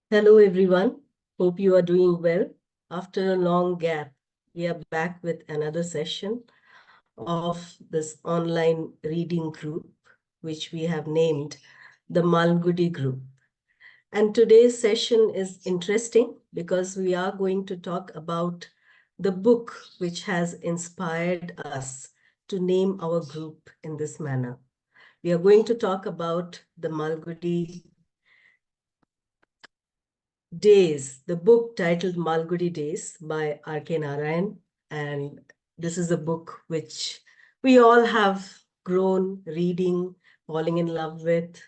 Hello, everyone. Hope you are doing well. After a long gap, we are back with another session of this online reading group, which we have named the Malgudi group. And today's session is interesting because we are going to talk about the book which has inspired us to name our group in this manner. We are going to talk about the Malgudi Days, the book titled Malgudi Days by R.K. Narayan. And this is a book which we all have grown reading, falling in love with.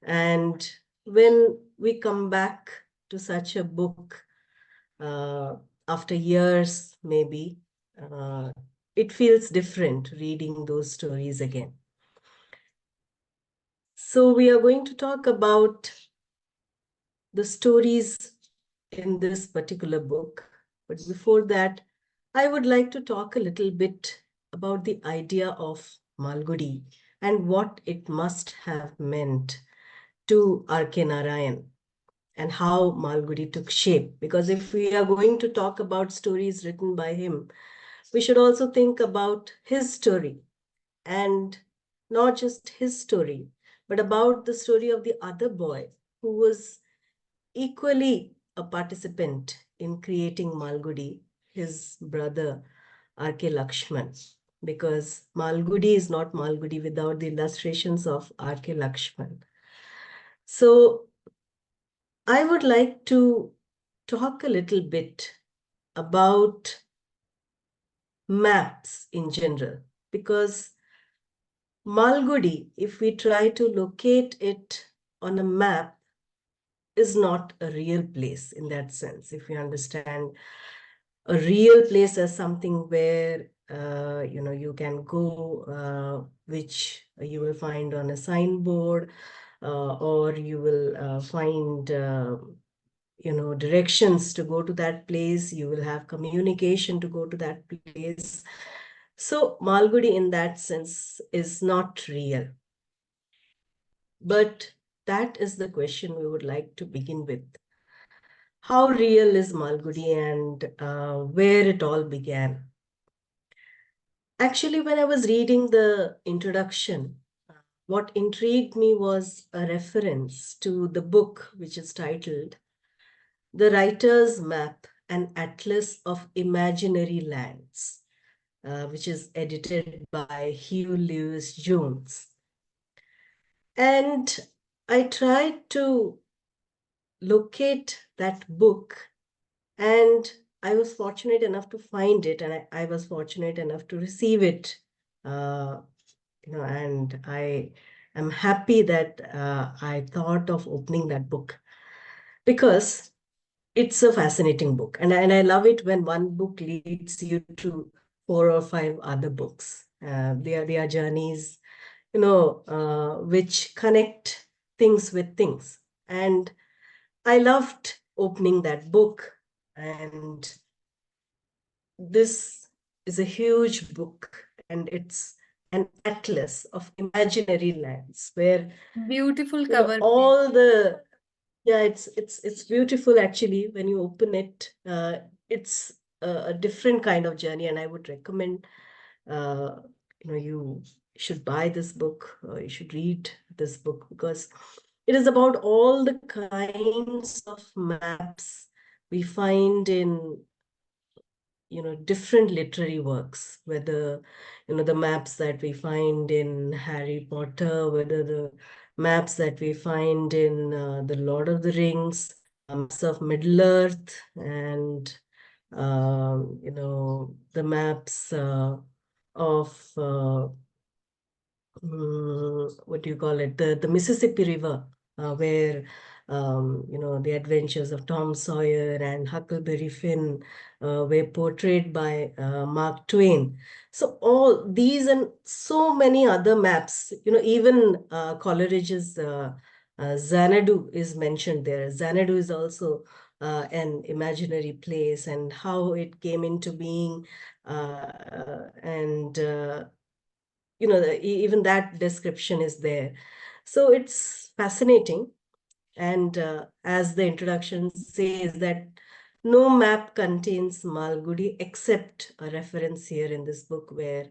And when we come back to such a book uh, after years, maybe, uh, it feels different reading those stories again. So we are going to talk about the stories in this particular book. But before that, I would like to talk a little bit about the idea of Malgudi and what it must have meant to R.K. Narayan and how Malgudi took shape. Because if we are going to talk about stories written by him, we should also think about his story, and not just his story, but about the story of the other boy who was equally a participant in creating Malgudi, his brother R.K. Lakshman, because Malgudi is not Malgudi without the illustrations of R.K. Lakshman. So I would like to talk a little bit about maps in general, because Malgudi, if we try to locate it on a map, is not a real place in that sense. If you understand a real place as something where you can go, which you will find on a signboard, or you will find directions to go to that place. You will have communication to go to that place. So Malgudi in that sense is not real. But that is the question we would like to begin with. How real is Malgudi, and where it all began? Actually, when I was reading the introduction, what intrigued me was a reference to the book, which is titled The Writer's Map, an Atlas of Imaginary Lands, which is edited by Hugh Lewis Jones. And I tried to locate that book, and I was fortunate enough to find it, and I was fortunate enough to receive it. And I am happy that I thought of opening that book, because it's a fascinating book. And I love it when one book leads you to 4 or 5 other books. They are journeys, which connect things with things. And I loved opening that book. And this is a huge book, and it's an atlas of imaginary lands where Beautiful cover page. all the yeah, it's beautiful actually. When you open it, it's a different kind of journey, and I would recommend uh, you should buy this book, you should read this book, because it is about all the kinds of maps we find in different literary works, whether the maps that we find in Harry Potter, whether the maps that we find in the Lord of the Rings, maps of Middle Earth, and the maps of what do you call it, the Mississippi River, where the adventures of Tom Sawyer and Huckleberry Finn were portrayed by Mark Twain. So all these and so many other maps, even Coleridge's Xanadu is mentioned there. Xanadu is also an imaginary place, and how it came into being, and even that description is there. So it's fascinating. And as the introduction says, that no map contains Malgudi except a reference here in this book where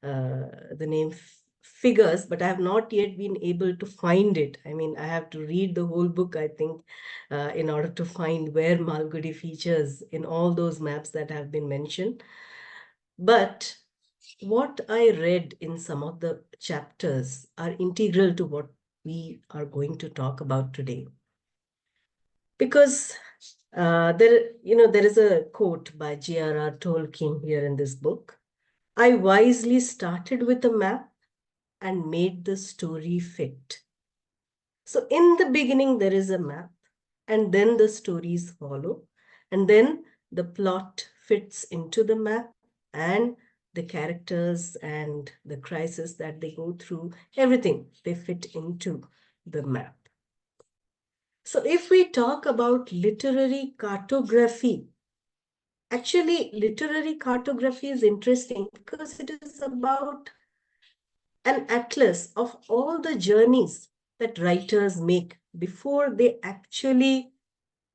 the name figures, but I have not yet been able to find it. I mean, I have to read the whole book, I think, in order to find where Malgudi features in all those maps that have been mentioned. But what I read in some of the chapters are integral to what we are going to talk about today. Because there is a quote by J.R.R. Tolkien here in this book. I wisely started with a map and made the story fit. So in the beginning, there is a map, and then the stories follow, and then the plot fits into the map, and the characters and the crisis that they go through, everything, they fit into the map. So if we talk about literary cartography, actually literary cartography is interesting because it is about an atlas of all the journeys that writers make before they actually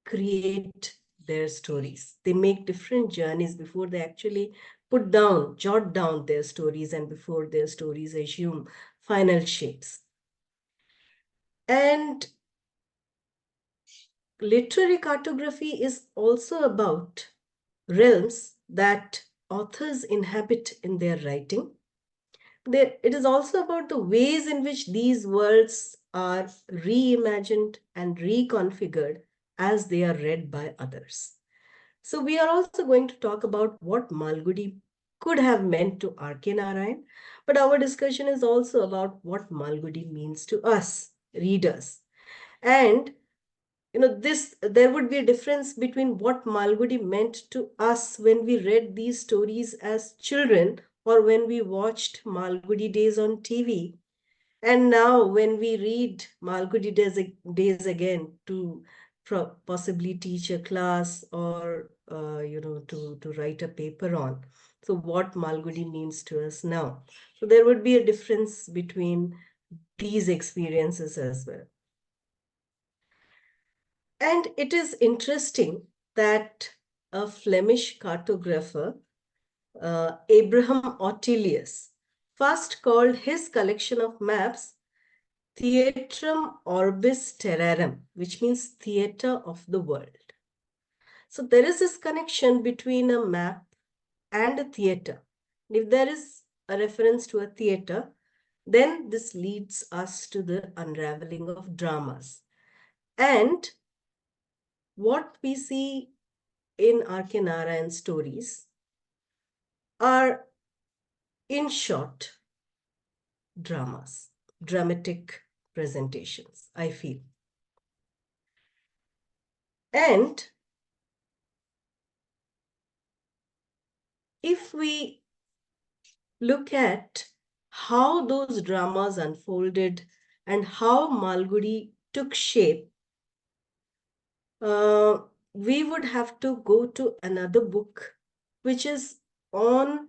create their stories. They make different journeys before they actually jot down their stories, and before their stories assume final shapes. And literary cartography is also about realms that authors inhabit in their writing. It is also about the ways in which these worlds are reimagined and reconfigured as they are read by others. So we are also going to talk about what Malgudi could have meant to R.K. Narayan, but our discussion is also about what Malgudi means to us, readers. And there would be a difference between what Malgudi meant to us when we read these stories as children, or when we watched Malgudi Days on TV, and now when we read Malgudi Days again to possibly teach a class, or to write a paper on. So what Malgudi means to us now. So there would be a difference between these experiences as well. And it is interesting that a Flemish cartographer, Abraham Ortelius, first called his collection of maps Theatrum Orbis Terrarum, which means theater of the world. So there is this connection between a map and a theater. If there is a reference to a theater, then this leads us to the unraveling of dramas. And what we see in R.K. Narayan stories are, in short, dramas, dramatic presentations, I feel. And if we look at how those dramas unfolded and how Malgudi took shape, we would have to go to another book, which is on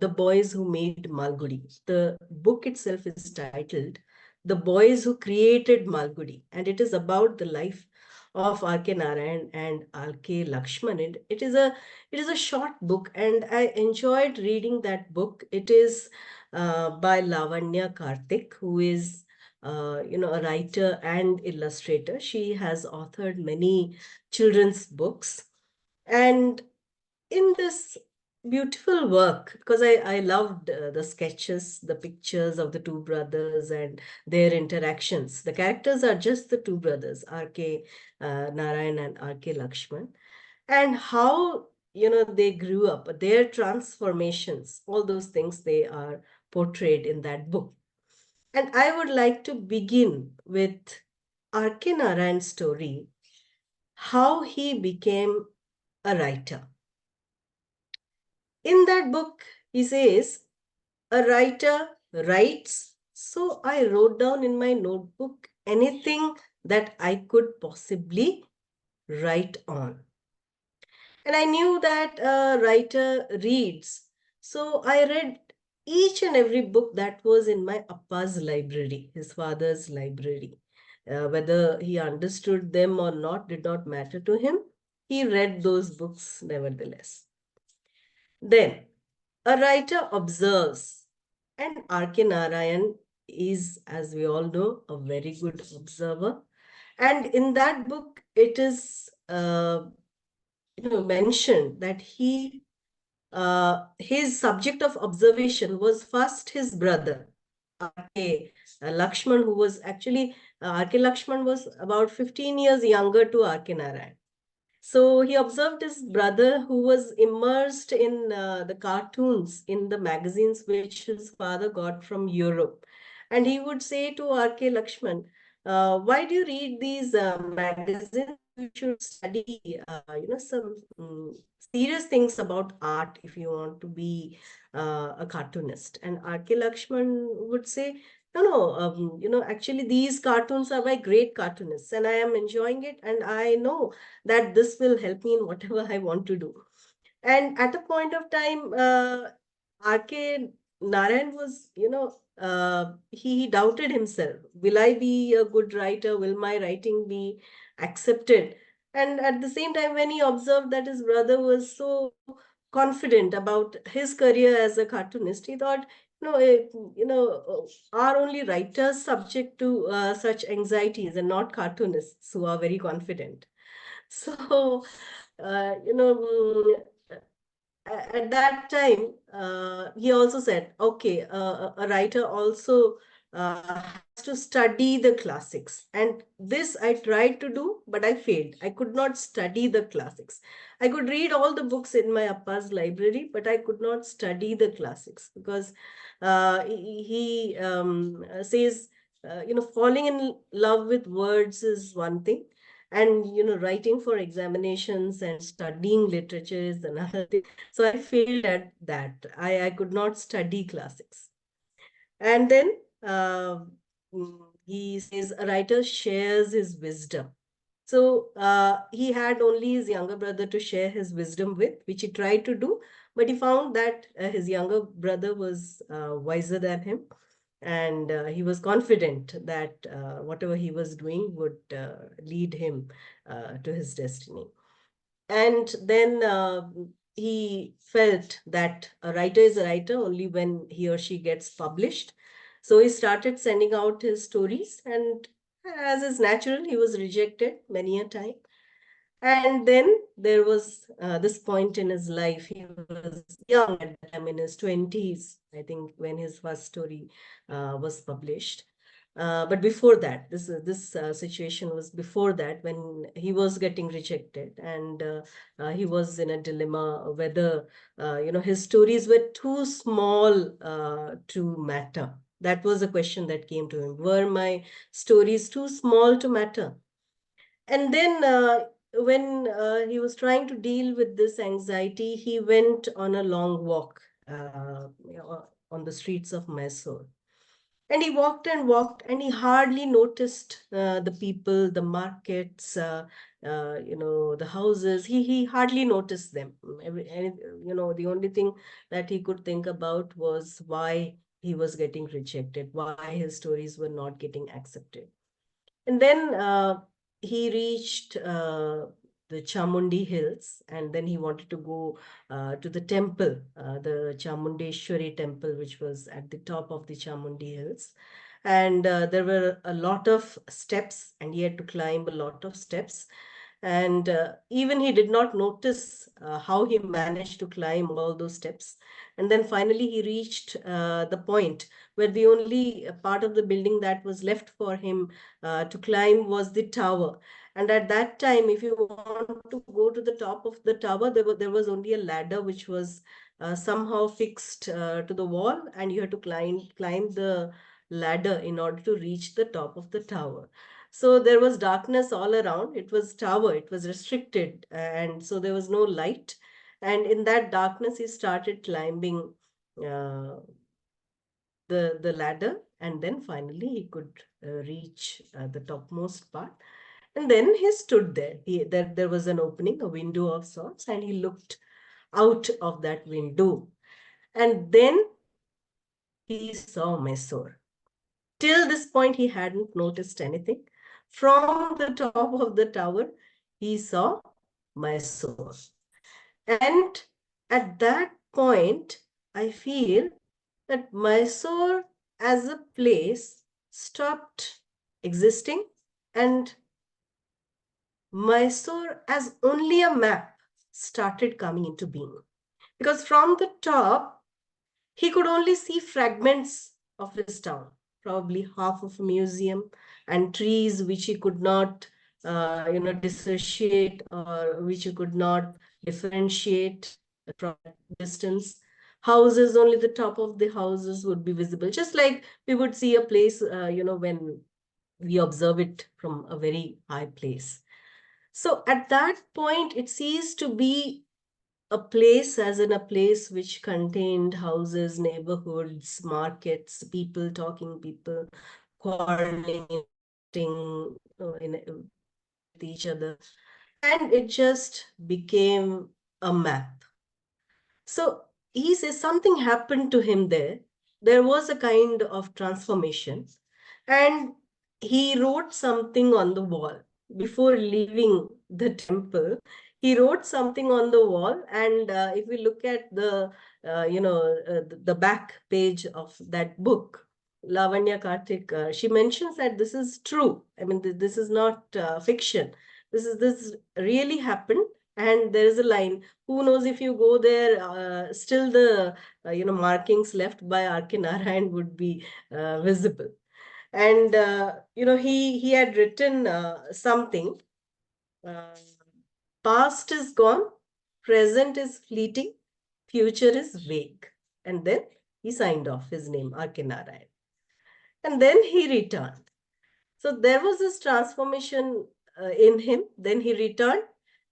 the boys who made Malgudi. The book itself is titled The Boys Who Created Malgudi, and it is about the life of R.K. Narayan and R.K. Lakshman. It is a short book, and I enjoyed reading that book. It is by Lavanya Karthik, who is a writer and illustrator. She has authored many children's books, and in this beautiful work, because I loved the sketches, the pictures of the two brothers and their interactions. The characters are just the two brothers, R.K. Narayan and R.K. Lakshman, and how they grew up, their transformations, all those things, they are portrayed in that book. And I would like to begin with R.K. Narayan's story, how he became a writer. In that book, he says, a writer writes, so I wrote down in my notebook anything that I could possibly write on. And I knew that a writer reads, so I read each and every book that was in my Appa's library, his father's library. Whether he understood them or not did not matter to him. He read those books nevertheless. Then a writer observes, and R.K. Narayan is, as we all know, a very good observer. And in that book, it is mentioned that his subject of observation was first his brother, R.K. Lakshman, who was actually, R.K. Lakshman was about 15 years younger to R.K. Narayan. So he observed his brother, who was immersed in the cartoons in the magazines which his father got from Europe. And he would say to R.K. Lakshman, why do you read these magazines? You should study, some serious things about art if you want to be a cartoonist. And R.K. Lakshman would say, no, actually these cartoons are by great cartoonists and I am enjoying it and I know that this will help me in whatever I want to do. And at a point of time, R.K. Narayan was, he doubted himself. Will I be a good writer? Will my writing be accepted? And at the same time, when he observed that his brother was so confident about his career as a cartoonist, he thought, are only writers subject to such anxieties and not cartoonists who are very confident? So, uh, you know, mm, at that time, he also said, okay, a writer also has to study the classics. And this I tried to do, but I failed. I could not study the classics. I could read all the books in my Appa's library, but I could not study the classics because he says, falling in love with words is one thing, and writing for examinations and studying literature is another thing. So I failed at that. I could not study classics. And then uh, he says a writer shares his wisdom. So he had only his younger brother to share his wisdom with, which he tried to do, but he found that his younger brother was wiser than him, and he was confident that whatever he was doing would lead him to his destiny. And then he felt that a writer is a writer only when he or she gets published. So he started sending out his stories, and as is natural, he was rejected many a time. And then there was this point in his life. He was young at that time, in his 20s, I think, when his first story was published. But before that, this situation was before that, when he was getting rejected, and he was in a dilemma whether his stories were too small to matter. That was a question that came to him. Were my stories too small to matter? And then when he was trying to deal with this anxiety, he went on a long walk on the streets of Mysore. And he walked and walked, and he hardly noticed the people, the markets, the houses. He hardly noticed them. The only thing that he could think about was why he was getting rejected, why his stories were not getting accepted. And then he reached the Chamundi Hills, and then he wanted to go to the temple, the Chamundeshwari temple, which was at the top of the Chamundi Hills. And there were a lot of steps, and he had to climb a lot of steps. And even he did not notice how he managed to climb all those steps. And then finally he reached the point where the only part of the building that was left for him to climb was the tower. And at that time, if you want to go to the top of the tower, there was only a ladder which was somehow fixed to the wall, and you had to climb the ladder in order to reach the top of the tower. So there was darkness all around. It was tower, it was restricted, and so there was no light. And in that darkness, he started climbing uh, the ladder, and then finally he could reach the topmost part. And then he stood there. There was an opening, a window of sorts, and he looked out of that window. And then he saw Mysore. Till this point, he hadn't noticed anything. from the top of the tower, he saw Mysore. And at that point, I feel that Mysore as a place stopped existing, and Mysore as only a map started coming into being. Because from the top, he could only see fragments of his town, probably half of a museum and trees which he could not, dissociate, or which he could not differentiate from distance. Houses, only the top of the houses would be visible, just like we would see a place, when we observe it from a very high place. So at that point, it ceased to be a place, as in a place which contained houses, neighborhoods, markets, people talking, people quarreling, with each other. And it just became a map. So he says something happened to him there. There was a kind of transformation. And he wrote something on the wall. Before leaving the temple, he wrote something on the wall. And if we look at the back page of that book, Lavanya Karthik, she mentions that this is true. I mean, this is not fiction. This really happened. And there is a line, who knows, if you go there, still the markings left by R.K. Narayan would be visible. And he had written something, uh, past is gone, present is fleeting, future is vague. And then he signed off his name, R.K. Narayan. And then he returned. So there was this transformation in him. Then he returned,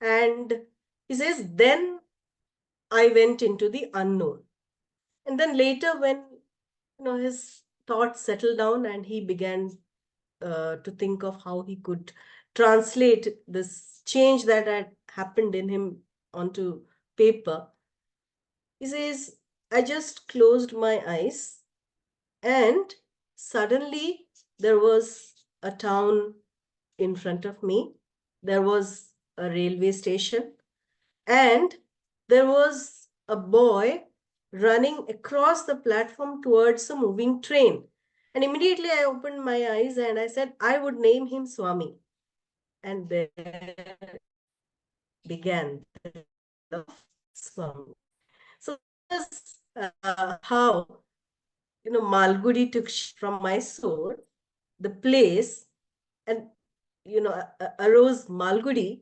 and he says, then I went into the unknown. And then later, when his thoughts settled down and he began to think of how he could translate this change that had happened in him onto paper, he says, I just closed my eyes, and suddenly there was a town in front of me. There was a railway station, and there was a boy running across the platform towards a moving train. And immediately I opened my eyes and I said, I would name him Swami. And there began the of Swami. So that's how, Malgudi took from Mysore, the place, and, arose Malgudi,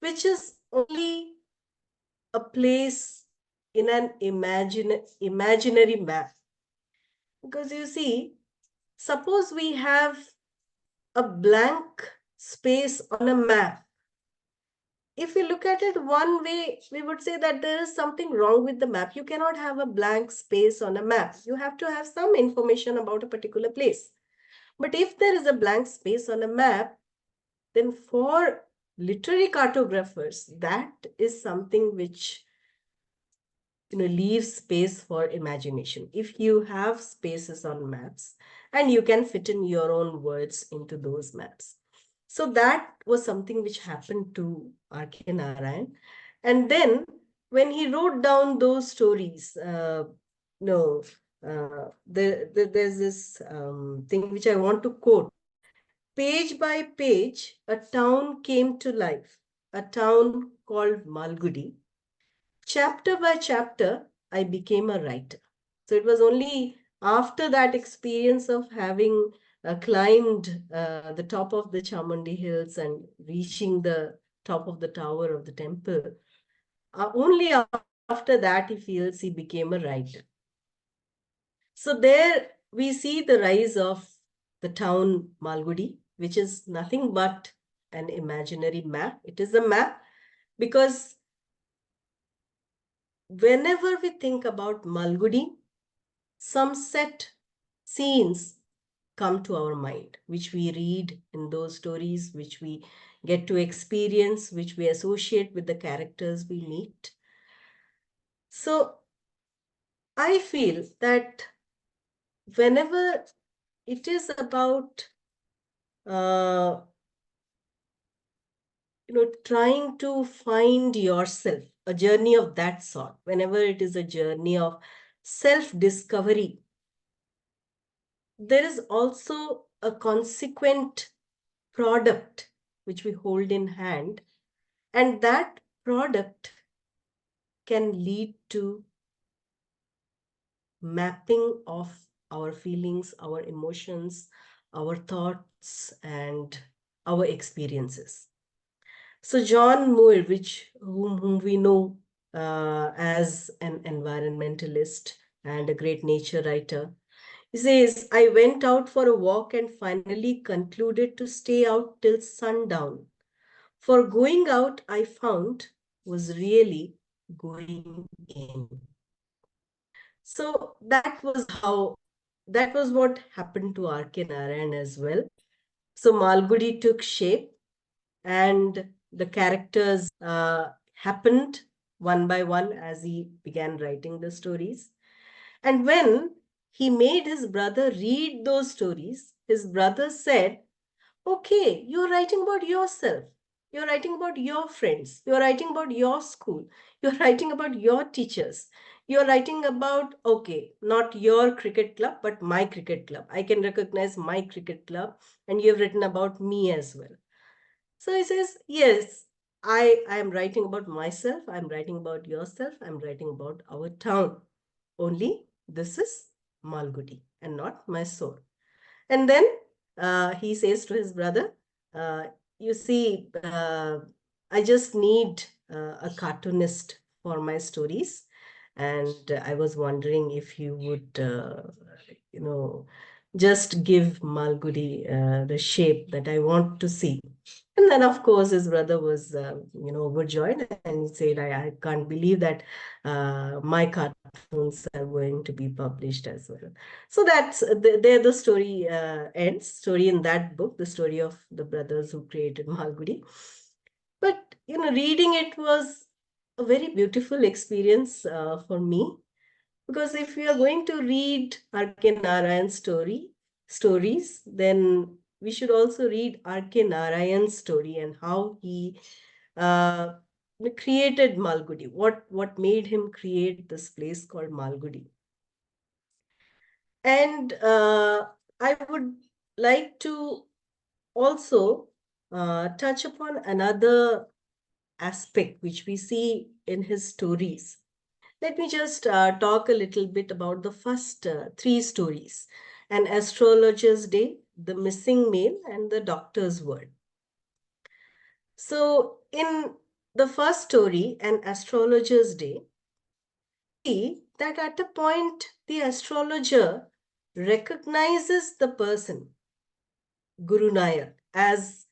which is only a place in an imaginary map. Because you see, suppose we have a blank space on a map. If we look at it one way, we would say that there is something wrong with the map. You cannot have a blank space on a map. You have to have some information about a particular place. But if there is a blank space on a map, then for literary cartographers, that is something which leaves space for imagination. If you have spaces on maps and you can fit in your own words into those maps. So that was something which happened to R.K. Narayan. And then when he wrote down those stories, there's this thing which I want to quote. Page by page, a town came to life, a town called Malgudi. Chapter by chapter, I became a writer. So it was only after that experience of having climbed the top of the Chamundi hills and reaching the top of the tower of the temple, only after that he feels he became a writer. So there we see the rise of the town Malgudi, which is nothing but an imaginary map. It is a map because whenever we think about Malgudi, some set scenes come to our mind, which we read in those stories, which we get to experience, which we associate with the characters we meet. So I feel that whenever it is about trying to find yourself, a journey of that sort, whenever it is a journey of self-discovery, there is also a consequent product which we hold in hand, and that product can lead to mapping of our feelings, our emotions, our thoughts, and our experiences. So John Muir, whom we know as an environmentalist and a great nature writer, he says, I went out for a walk and finally concluded to stay out till sundown. For going out, I found, was really going in. So that was what happened to R.K. Narayan as well. So Malgudi took shape, and the characters happened one by one as he began writing the stories. And when he made his brother read those stories, his brother said, okay, you're writing about yourself. You're writing about your friends. You're writing about your school. You're writing about your teachers. You're writing about, okay, not your cricket club, but my cricket club. I can recognize my cricket club, and you've written about me as well. So he says, yes, I am writing about myself. I'm writing about yourself. I'm writing about our town. Only this is Malgudi and not Mysore. And then he says to his brother, uh, you see, I just need a cartoonist for my stories. And I was wondering if you would, just give Malgudi the shape that I want to see. And then, of course, his brother was, overjoyed, and he said, I can't believe that my cartoons are going to be published as well. So that's there the story ends. Story in that book, the story of the brothers who created Malgudi. But, reading it was a very beautiful experience for me, because if we are going to read R.K. Narayan's stories, then we should also read R.K. Narayan's story and how he uh, created Malgudi. What made him create this place called Malgudi? And I would like to also touch upon another aspect which we see in his stories. Let me just talk a little bit about the first three stories: An Astrologer's Day, The Missing Mail, and The Doctor's Word. So in the first story, An Astrologer's Day, see that at a point the astrologer recognizes the person, Guru Nayak, as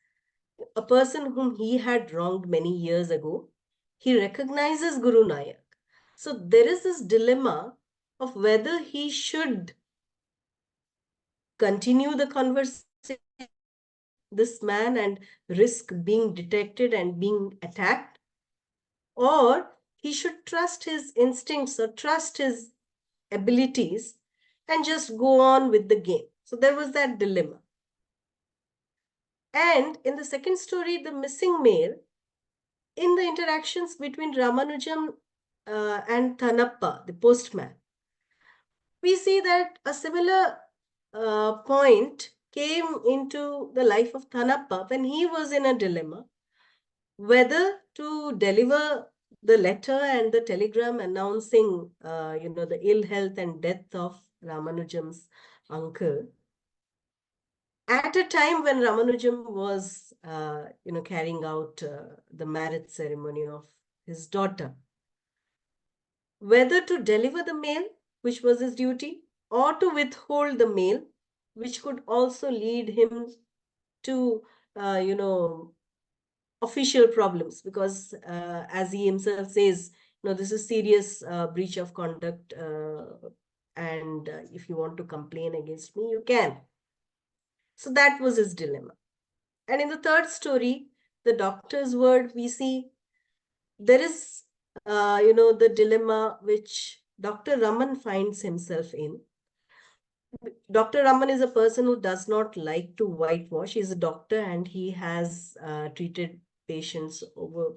a person whom he had wronged many years ago. He recognizes Guru Nayak. So there is this dilemma of whether he should continue the conversation with this man and risk being detected and being attacked, or he should trust his instincts or trust his abilities and just go on with the game. So there was that dilemma. And in the second story, The Missing Mail, in the interactions between Ramanujam and Thanappa, the postman, we see that a similar point came into the life of Thanappa when he was in a dilemma whether to deliver the letter and the telegram announcing, the ill health and death of Ramanujam's uncle at a time when Ramanujam was, carrying out the marriage ceremony of his daughter. Whether to deliver the mail, which was his duty, or to withhold the mail, which could also lead him to, official problems, because as he himself says, this is serious breach of conduct, and if you want to complain against me, you can. So that was his dilemma. And in the third story, The Doctor's Word, we see there is, the dilemma which Dr. Raman finds himself in. Dr. Raman is a person who does not like to whitewash. He's a doctor and he has treated patients over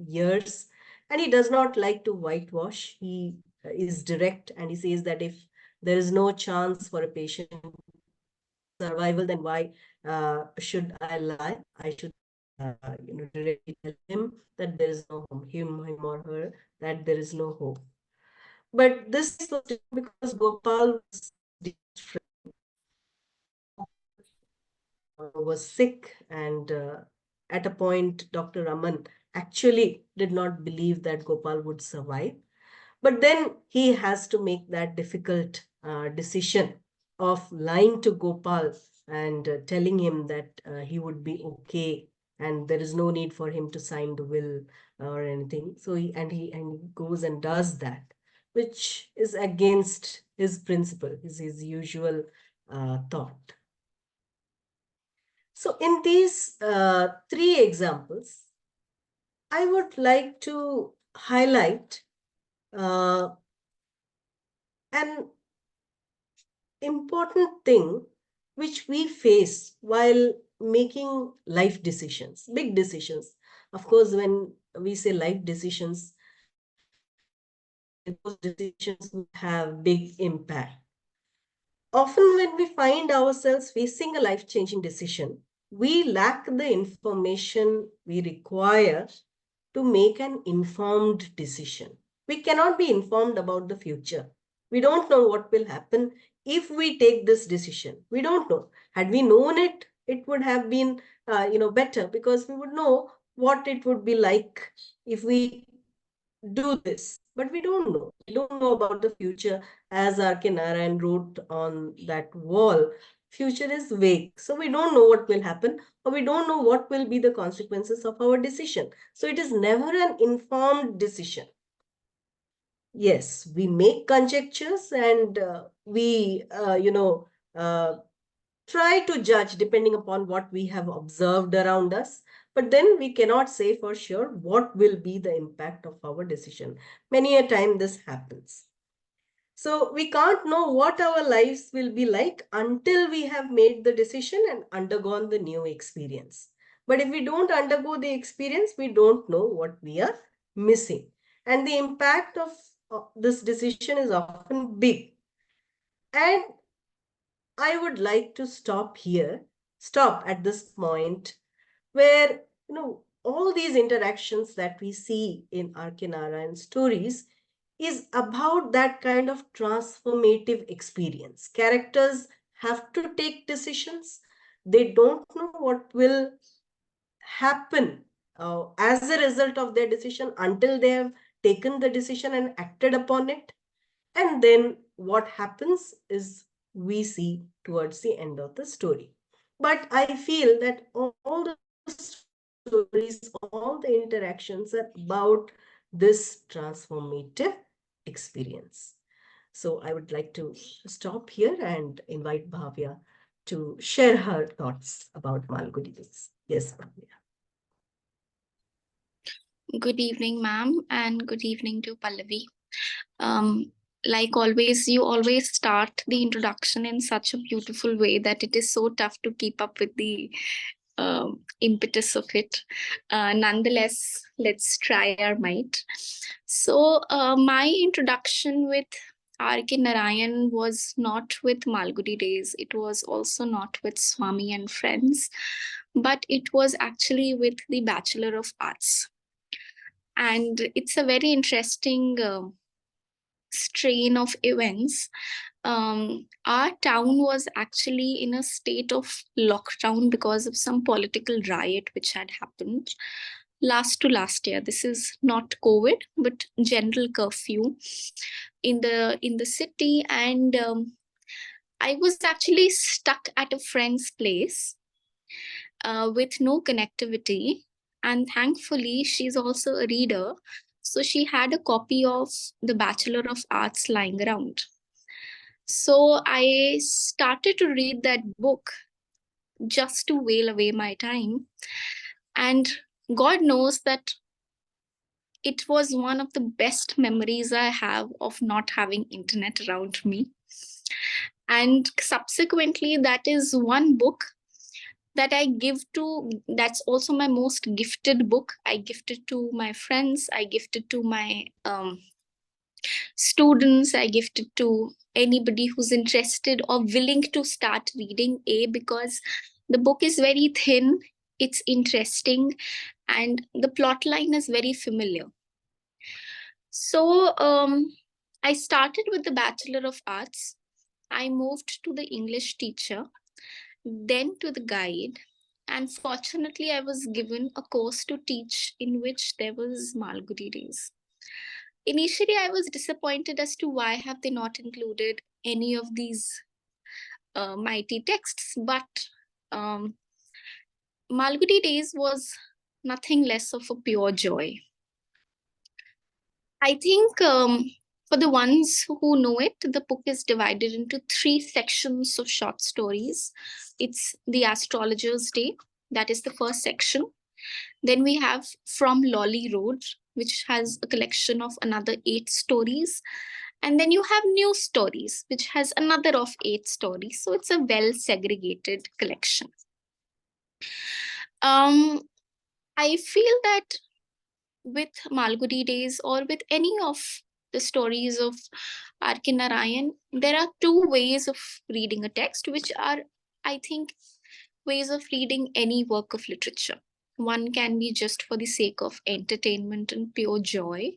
years, and he does not like to whitewash. He is direct, and he says that if there is no chance for a patient survival, then why should I lie? I should directly tell him that there is no hope, him or her, that there is no hope. But this was different because Gopal was sick, and at a point, Dr. Raman actually did not believe that Gopal would survive. But then he has to make that difficult decision of lying to Gopal and telling him that he would be okay and there is no need for him to sign the will or anything. So he goes and does that, which is against his principle, his usual thought. So in these three examples, I would like to highlight an important thing which we face while making life decisions, big decisions. Of course, when we say life decisions, those decisions have big impact. Often when we find ourselves facing a life-changing decision, we lack the information we require to make an informed decision. We cannot be informed about the future. We don't know what will happen if we take this decision. We don't know. Had we known it, it would have been better, because we would know what it would be like if we do this. But we don't know. We don't know about the future. As R.K. Narayan wrote on that wall, future is vague. So we don't know what will happen, or we don't know what will be the consequences of our decision. So it is never an informed decision. Yes, we make conjectures, and we, try to judge depending upon what we have observed around us. But then we cannot say for sure what will be the impact of our decision. Many a time this happens. So we can't know what our lives will be like until we have made the decision and undergone the new experience. But if we don't undergo the experience, we don't know what we are missing. And the impact of this decision is often big. And I would like to stop at this point where, all these interactions that we see in R.K. Narayan stories is about that kind of transformative experience. Characters have to take decisions. They don't know what will happen as a result of their decision until they have taken the decision and acted upon it. And then what happens is we see towards the end of the story. But I feel that all the stories, all the interactions are about this transformative experience. So I would like to stop here and invite Bhavya to share her thoughts about Malgudi. Yes, Bhavya. Good evening, ma'am, and good evening to Pallavi. Like always, you always start the introduction in such a beautiful way that it is so tough to keep up with the impetus of it. Nonetheless, let's try our might. So, my introduction with R.K. Narayan was not with Malgudi days. It was also not with Swami and Friends, but it was actually with the Bachelor of Arts. And it's a very interesting strain of events. Our town was actually in a state of lockdown because of some political riot which had happened last year. This is not COVID, but general curfew in the city, and I was actually stuck at a friend's place with no connectivity. And thankfully, she's also a reader. So she had a copy of The Bachelor of Arts lying around. So I started to read that book just to wail away my time. And God knows that it was one of the best memories I have of not having internet around me. And subsequently, that is one book that I give to, that's also my most gifted book. I gifted to my friends, I gifted to my students, I gifted to anybody who's interested or willing to start reading. Because the book is very thin, it's interesting, and the plot line is very familiar. So I started with the Bachelor of Arts. I moved to the English teacher, then to the guide, and fortunately, I was given a course to teach in which there was Malgudi days. Initially, I was disappointed as to why have they not included any of these mighty texts, but um, Malgudi days was nothing less of a pure joy. I think for the ones who know it, the book is divided into 3 sections of short stories. It's The Astrologer's Day, that is the first section. Then we have From Lolly Road, which has a collection of another 8 stories. And then you have New Stories, which has another of 8 stories. So it's a well segregated collection. Um, I feel that with Malgudi Days or with any of the stories of R.K. Narayan, there are 2 ways of reading a text, which are, I think, ways of reading any work of literature. One can be just for the sake of entertainment and pure joy,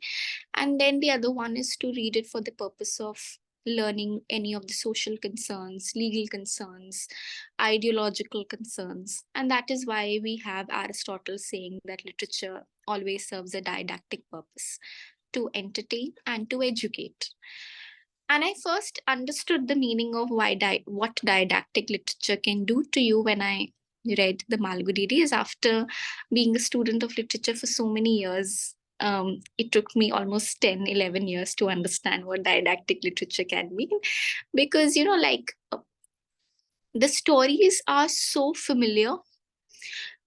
and then the other one is to read it for the purpose of learning any of the social concerns, legal concerns, ideological concerns. And that is why we have Aristotle saying that literature always serves a didactic purpose, to entertain and to educate. And I first understood the meaning of what didactic literature can do to you when I read the Malgudi Days after being a student of literature for so many years. It took me almost 10, 11 years to understand what didactic literature can mean. Because, the stories are so familiar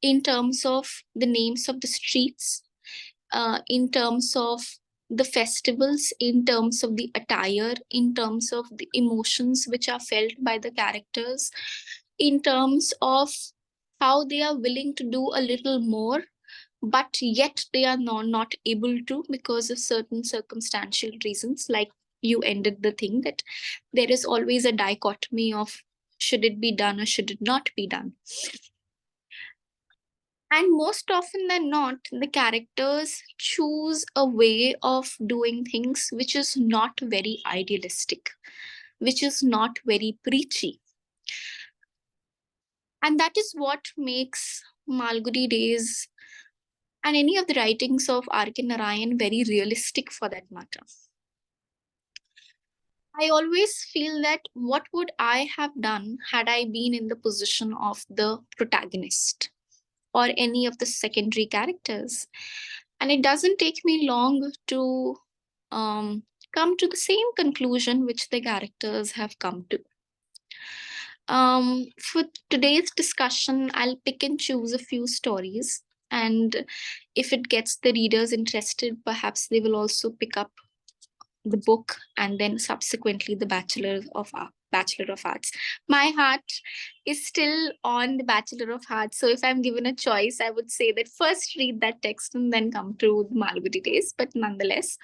in terms of the names of the streets, in terms of the festivals, in terms of the attire, in terms of the emotions which are felt by the characters, in terms of how they are willing to do a little more, but yet they are not able to because of certain circumstantial reasons. Like you ended the thing that there is always a dichotomy of should it be done or should it not be done. And most often than not, the characters choose a way of doing things which is not very idealistic, which is not very preachy. And that is what makes Malgudi Days and any of the writings of R.K. Narayan very realistic for that matter. I always feel that what would I have done had I been in the position of the protagonist or any of the secondary characters? And it doesn't take me long to come to the same conclusion which the characters have come to. For today's discussion, I'll pick and choose a few stories. And if it gets the readers interested, perhaps they will also pick up the book and then subsequently the Bachelor of Arts. My heart is still on the Bachelor of Arts, so if I'm given a choice, I would say that first read that text and then come to the Malgudi Days. But nonetheless,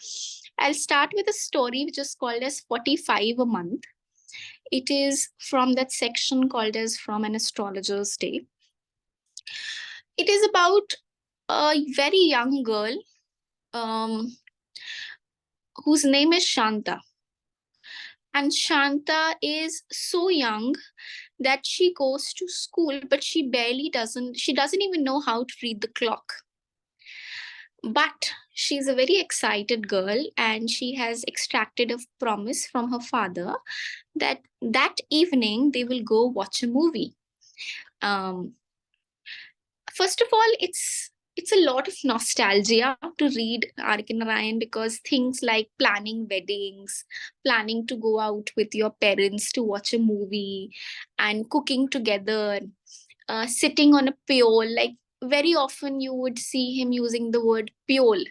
I'll start with a story which is called as 45 a Month. It is from that section called as From an Astrologer's Day. It is about a very young girl whose name is Shanta. And Shanta is so young that she goes to school, but she doesn't even know how to read the clock. But she's a very excited girl and she has extracted a promise from her father that that evening they will go watch a movie. First of all, it's a lot of nostalgia to read R.K. Narayan because things like planning weddings, planning to go out with your parents to watch a movie, and cooking together, sitting on a pyol. Like very often you would see him using the word pyol,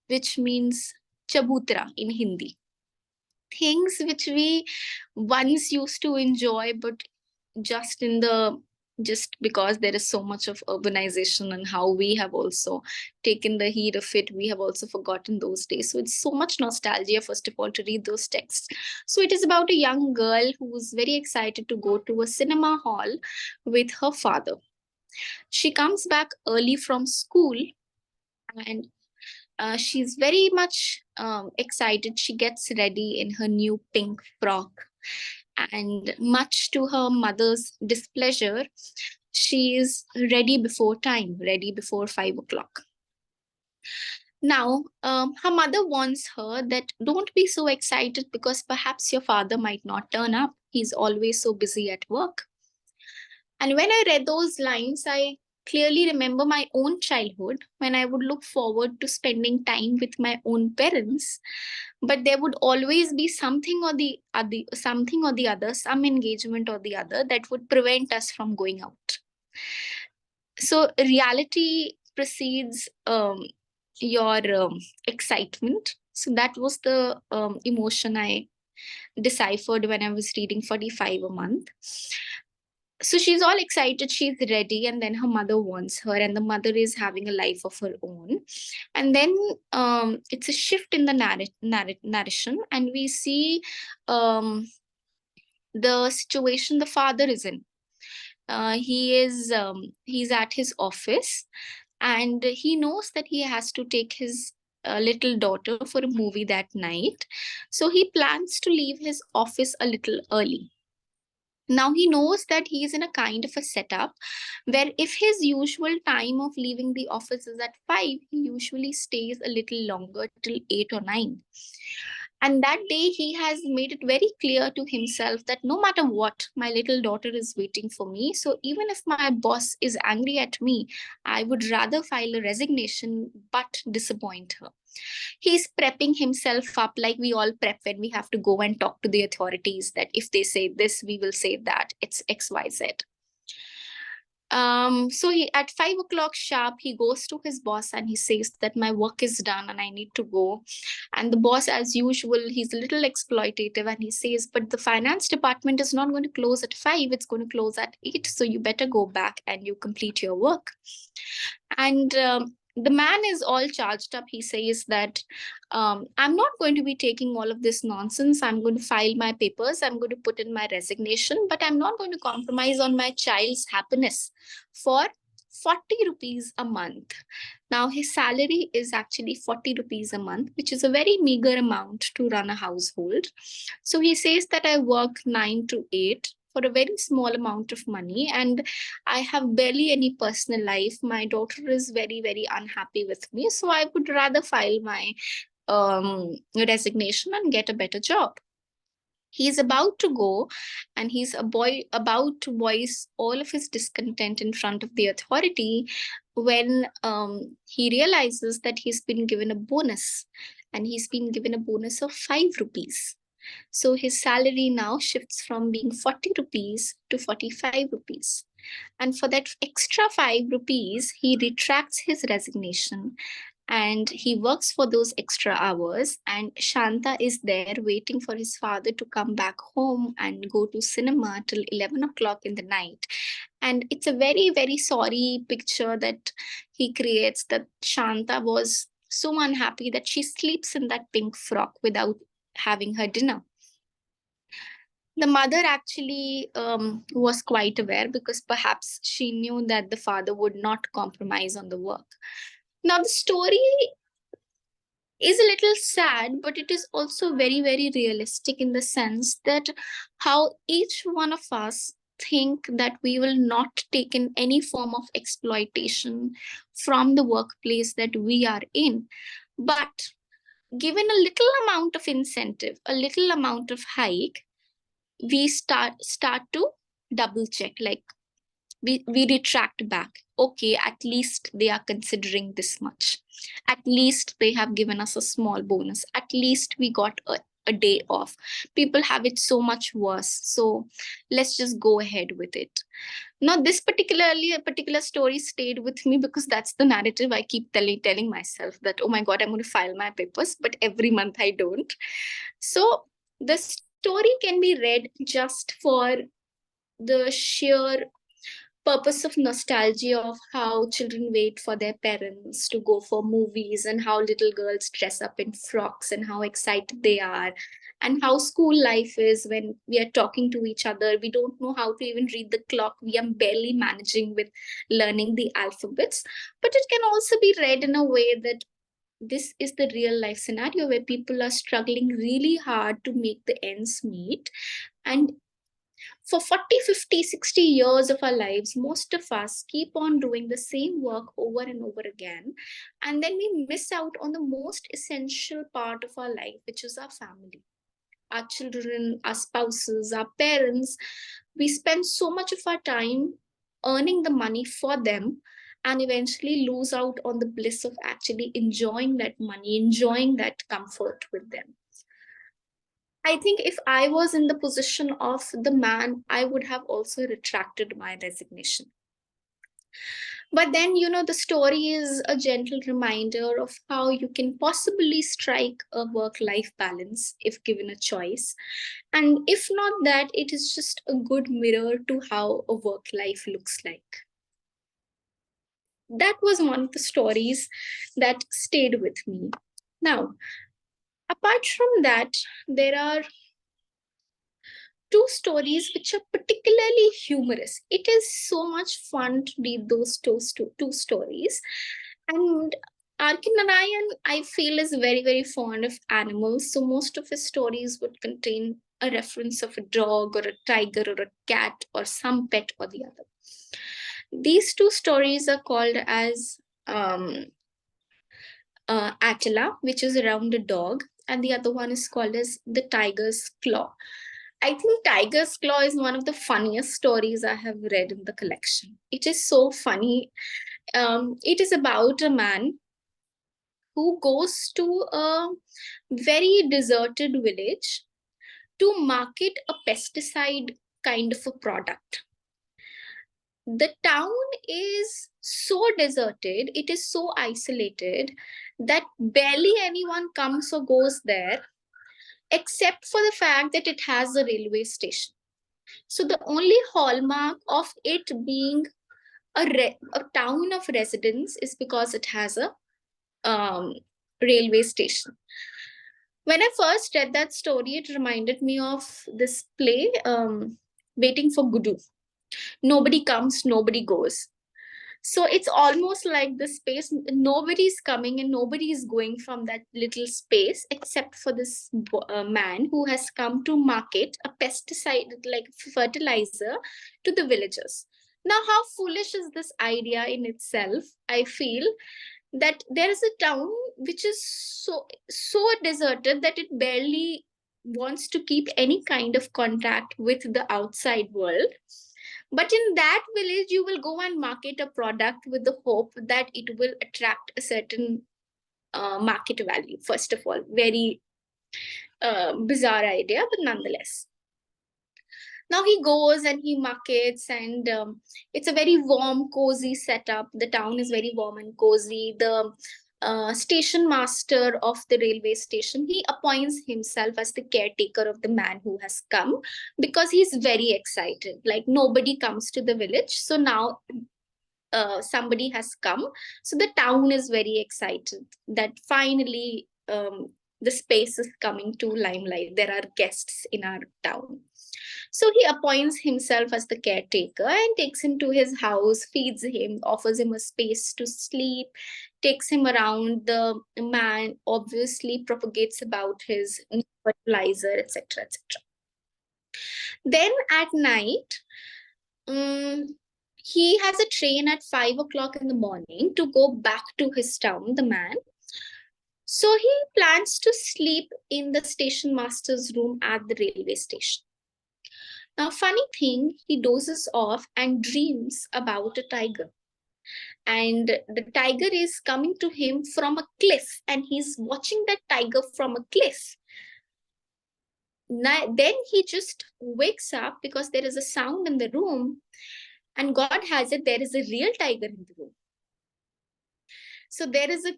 which means chabutra in Hindi. things which we once used to enjoy, but just in the just because there is so much of urbanization and how we have also taken the heat of it, we have also forgotten those days. So it's so much nostalgia, first of all, to read those texts. So it is about a young girl who's very excited to go to a cinema hall with her father. She comes back early from school, and she's very much excited. She gets ready in her new pink frock, and much to her mother's displeasure, she is ready before time, ready before 5 o'clock. Now, her mother warns her that don't be so excited because perhaps your father might not turn up. He's always so busy at work. And when I read those lines, I clearly remember my own childhood when I would look forward to spending time with my own parents, but there would always be something or the other, some engagement or the other that would prevent us from going out. So reality precedes your excitement. So that was the emotion I deciphered when I was reading 45 a month. So she's all excited, she's ready, and then her mother wants her, and the mother is having a life of her own. And then it's a shift in the narration, and we see the situation the father is in. He's at his office, and he knows that he has to take his little daughter for a movie that night. So he plans to leave his office a little early. Now he knows that he is in a kind of a setup where if his usual time of leaving the office is at 5, he usually stays a little longer till 8 or 9. And that day he has made it very clear to himself that no matter what, my little daughter is waiting for me. So even if my boss is angry at me, I would rather file a resignation but disappoint her. He's prepping himself up like we all prep when we have to go and talk to the authorities that if they say this, we will say that. It's XYZ. So he at 5 o'clock sharp, he goes to his boss and he says that my work is done and I need to go. And the boss, as usual, he's a little exploitative and he says, but the finance department is not going to close at 5, it's going to close at 8. So you better go back and you complete your work. And the man is all charged up. He says that I'm not going to be taking all of this nonsense. I'm going to file my papers. I'm going to put in my resignation, but I'm not going to compromise on my child's happiness for 40 rupees a month. Now, his salary is actually 40 rupees a month, which is a very meager amount to run a household. So he says that I work 9 to 8 for a very small amount of money, and I have barely any personal life. My daughter is very, very unhappy with me. So I would rather file my resignation and get a better job. He's about to go, and he's about to voice all of his discontent in front of the authority when he realizes that he's been given a bonus, and he's been given a bonus of 5 rupees. So his salary now shifts from being 40 rupees to 45 rupees. And for that extra 5 rupees, he retracts his resignation and he works for those extra hours. And Shanta is there waiting for his father to come back home and go to cinema till 11 o'clock in the night. And it's a very, very sorry picture that he creates, that Shanta was so unhappy that she sleeps in that pink frock without having her dinner. The mother actually was quite aware because perhaps she knew that the father would not compromise on the work. Now, the story is a little sad, but it is also very, very realistic in the sense that how each one of us think that we will not take in any form of exploitation from the workplace that we are in. But given a little amount of incentive, a little amount of hike, we start to double check, like we retract back. Okay, at least they are considering this much, at least they have given us a small bonus, at least we got a day off. People have it so much worse, so let's just go ahead with it. Now this particular story stayed with me because that's the narrative I keep telling myself, that oh my god, I'm going to file my papers, but every month I don't. So The story can be read just for the sheer purpose of nostalgia of how children wait for their parents to go for movies, and how little girls dress up in frocks and how excited they are, and how school life is when we are talking to each other. We don't know how to even read the clock. We are barely managing with learning the alphabets. But it can also be read in a way that this is the real life scenario where people are struggling really hard to make the ends meet. And for 40, 50, 60 years of our lives, most of us keep on doing the same work over and over again. And then we miss out on the most essential part of our life, which is our family, our children, our spouses, our parents. We spend so much of our time earning the money for them, and eventually lose out on the bliss of actually enjoying that money, enjoying that comfort with them. I think if I was in the position of the man, I would have also retracted my resignation. But then, the story is a gentle reminder of how you can possibly strike a work life balance if given a choice. And if not that, it is just a good mirror to how a work life looks like. That was one of the stories that stayed with me. Now, apart from that, there are two stories which are particularly humorous. It is so much fun to read those two stories. And Narayan, I feel, is very, very fond of animals. So most of his stories would contain a reference of a dog or a tiger or a cat or some pet or the other. These two stories are called as Attila, which is around a dog, and the other one is called as the tiger's claw. I think Tiger's Claw is one of the funniest stories I have read in the collection. It is so funny. It is about a man who goes to a very deserted village to market a pesticide kind of a product. The town is so deserted, it is so isolated that barely anyone comes or goes there, except for the fact that it has a railway station. So the only hallmark of it being a town of residents is because it has a um, railway station. When I first read that story, it reminded me of this play, Waiting for Gudu. Nobody comes, nobody goes. So it's almost like the space, nobody's coming and nobody's going from that little space except for this man who has come to market a pesticide, like fertilizer, to the villagers. Now, how foolish is this idea in itself? I feel that there is a town which is so deserted that it barely wants to keep any kind of contact with the outside world. But in that village, you will go and market a product with the hope that it will attract a certain market value. First of all, very bizarre idea, but nonetheless. Now he goes and he markets, and it's a very warm, cozy setup. The town is very warm and cozy. The station master of the railway station, he appoints himself as the caretaker of the man who has come, because he's very excited. Like, nobody comes to the village, so now somebody has come. So the town is very excited that finally the space is coming to limelight. There are guests in our town. So he appoints himself as the caretaker and takes him to his house, feeds him, offers him a space to sleep, takes him around. The man obviously propagates about his fertilizer, etc., etc. Then at night, he has a train at 5 o'clock in the morning to go back to his town, the man. So he plans to sleep in the station master's room at the railway station. Now, funny thing, he dozes off and dreams about a tiger. And the tiger is coming to him from a cliff, and he's watching that tiger from a cliff. Now, then he just wakes up because there is a sound in the room, and God has it, there is a real tiger in the room. So there is a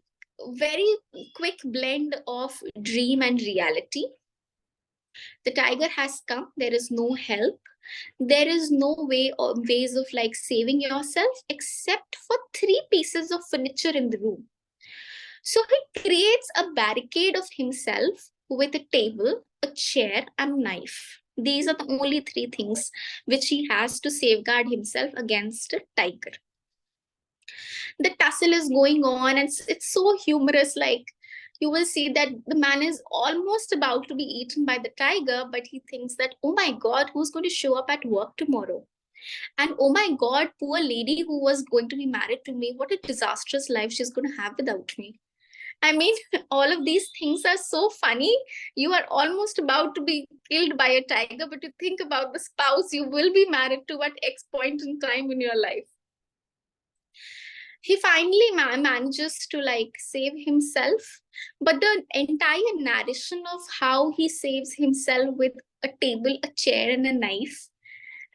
very quick blend of dream and reality. The tiger has come. There is no help. There is no way or ways of like saving yourself except for three pieces of furniture in the room. So he creates a barricade of himself with a table, a chair, and a knife. These are the only three things which he has to safeguard himself against a tiger. The tussle is going on, and it's so humorous. Like, you will see that the man is almost about to be eaten by the tiger, but he thinks that, oh my god, who's going to show up at work tomorrow? And oh my god, poor lady who was going to be married to me, what a disastrous life she's going to have without me. I mean, all of these things are so funny. You are almost about to be killed by a tiger, but you think about the spouse you will be married to at X point in time in your life. He finally manages to like save himself, but the entire narration of how he saves himself with a table, a chair, and a knife,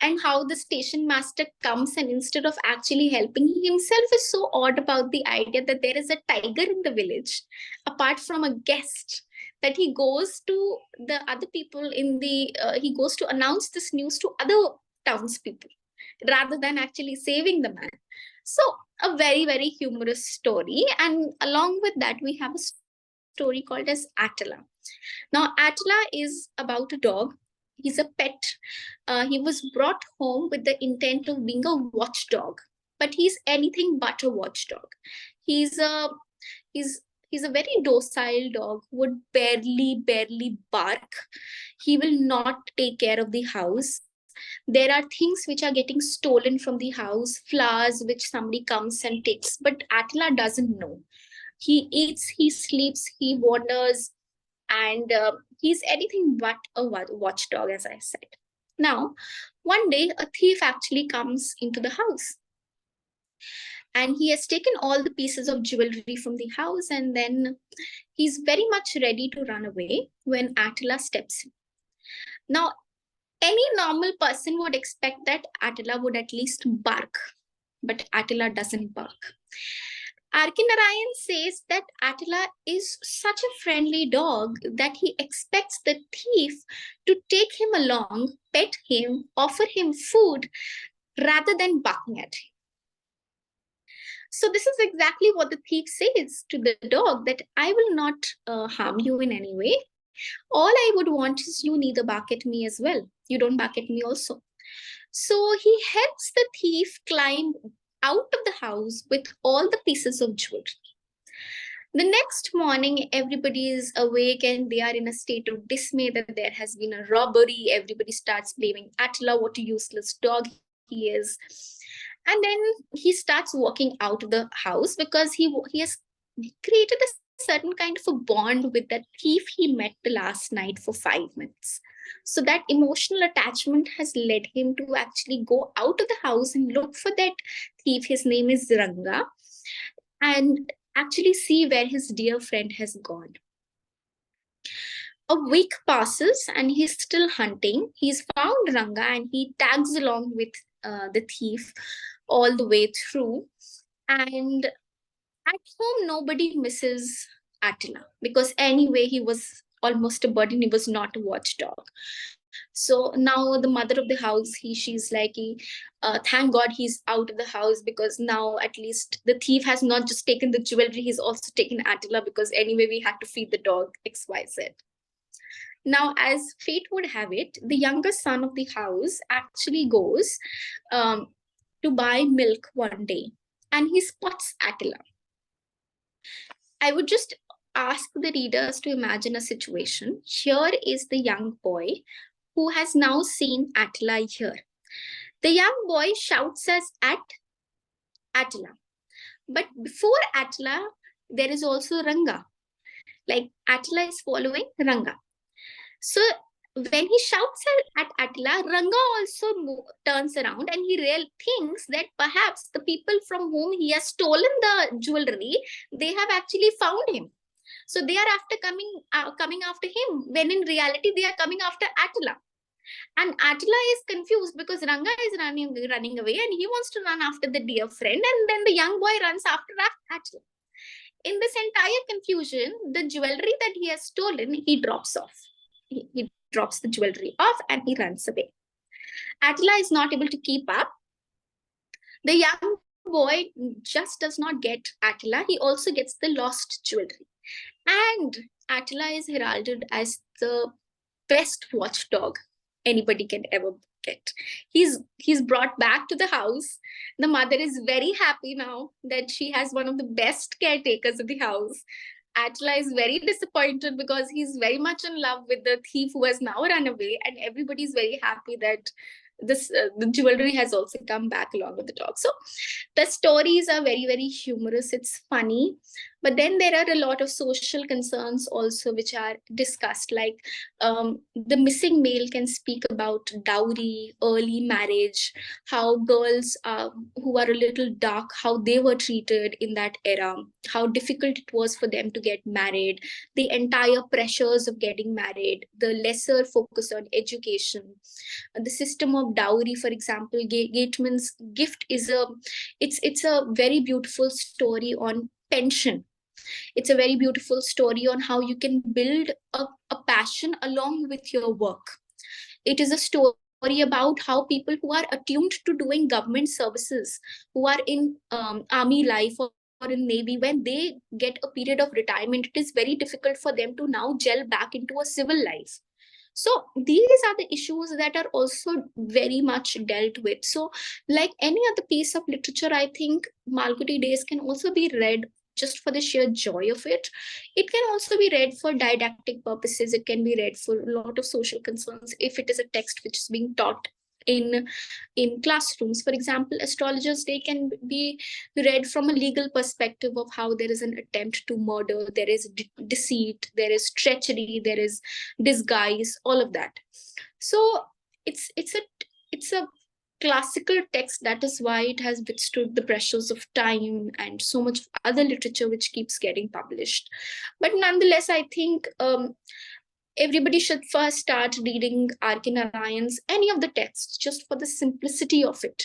and how the station master comes and instead of actually helping himself is so odd about the idea that there is a tiger in the village apart from a guest, that he goes to the other people in the he goes to announce this news to other townspeople rather than actually saving the man. So a very very humorous story, and along with that we have a story called as Attila. Now Attila is about a dog. He's a pet. He was brought home with the intent of being a watchdog, but he's anything but a watchdog. He's a he's he's a very docile dog who would barely bark. He will not take care of the house. There are things which are getting stolen from the house, flowers which somebody comes and takes, but Attila doesn't know. He eats, he sleeps, he wanders, and he's anything but a watchdog, as I said. Now, one day, a thief actually comes into the house, and he has taken all the pieces of jewelry from the house, and then he's very much ready to run away when Attila steps in. Now, any normal person would expect that Attila would at least bark, but Attila doesn't bark. Narayan says that Attila is such a friendly dog that he expects the thief to take him along, pet him, offer him food, rather than barking at him. So this is exactly what the thief says to the dog, that I will not harm you in any way. All I would want is you neither bark at me as well. You don't bark at me also. So he helps the thief climb out of the house with all the pieces of jewelry. The next morning, everybody is awake and they are in a state of dismay that there has been a robbery. Everybody starts blaming Attila, what a useless dog he is. And then he starts walking out of the house because he has created a certain kind of a bond with that thief he met the last night for 5 minutes. So that emotional attachment has led him to actually go out of the house and look for that thief. His name is Ranga, and actually see where his dear friend has gone. A week passes and he's still hunting. He's found Ranga and he tags along with the thief all the way through. And at home, nobody misses Attila because anyway, he was almost a burden. He was not a watchdog. So now the mother of the house, she's like, thank God he's out of the house, because now at least the thief has not just taken the jewelry, he's also taken Attila, because anyway we had to feed the dog XYZ. Now, as fate would have it, the younger son of the house actually goes to buy milk one day, and he spots Attila. I would just ask the readers to imagine a situation. Here is the young boy who has now seen Attila here. The young boy shouts us at Attila. But before Attila, there is also Ranga. Like, Attila is following Ranga. So when he shouts at Attila, Ranga also turns around and he really thinks that perhaps the people from whom he has stolen the jewelry, they have actually found him. So they are coming after him, when in reality they are coming after Attila. And Attila is confused because Ranga is running away and he wants to run after the dear friend, and then the young boy runs after Attila. In this entire confusion, the jewelry that he has stolen, he drops off. he drops the jewelry off and he runs away. Attila is not able to keep up. The young boy just does not get Attila, he also gets the lost jewelry. And Attila is heralded as the best watchdog anybody can ever get. He's brought back to the house. The mother is very happy now that she has one of the best caretakers of the house. Attila is very disappointed because he's very much in love with the thief who has now run away, and everybody's very happy that the jewelry has also come back along with the dog. So the stories are very, very humorous. It's funny, but then there are a lot of social concerns also which are discussed, like the missing male can speak about dowry, early marriage, how girls who are a little dark, how they were treated in that era, how difficult it was for them to get married, the entire pressures of getting married, the lesser focus on education, the system of dowry. For example, Gateman's gift is it's a very beautiful story on pension. It's a very beautiful story on how you can build a passion along with your work. It is a story about how people who are attuned to doing government services, who are in army life or in navy, when they get a period of retirement, it is very difficult for them to now gel back into a civil life. So these are the issues that are also very much dealt with. So like any other piece of literature, I think Malgudi Days can also be read just for the sheer joy of it. It can also be read for didactic purposes. It can be read for a lot of social concerns if it is a text which is being taught in in classrooms. For example, astrologers, they can be read from a legal perspective of how there is an attempt to murder, there is deceit, there is treachery, there is disguise, all of that. So it's a classical text. That is why it has withstood the pressures of time and so much other literature which keeps getting published. But nonetheless, I think everybody should first start reading R.K. Narayan's any of the texts just for the simplicity of it,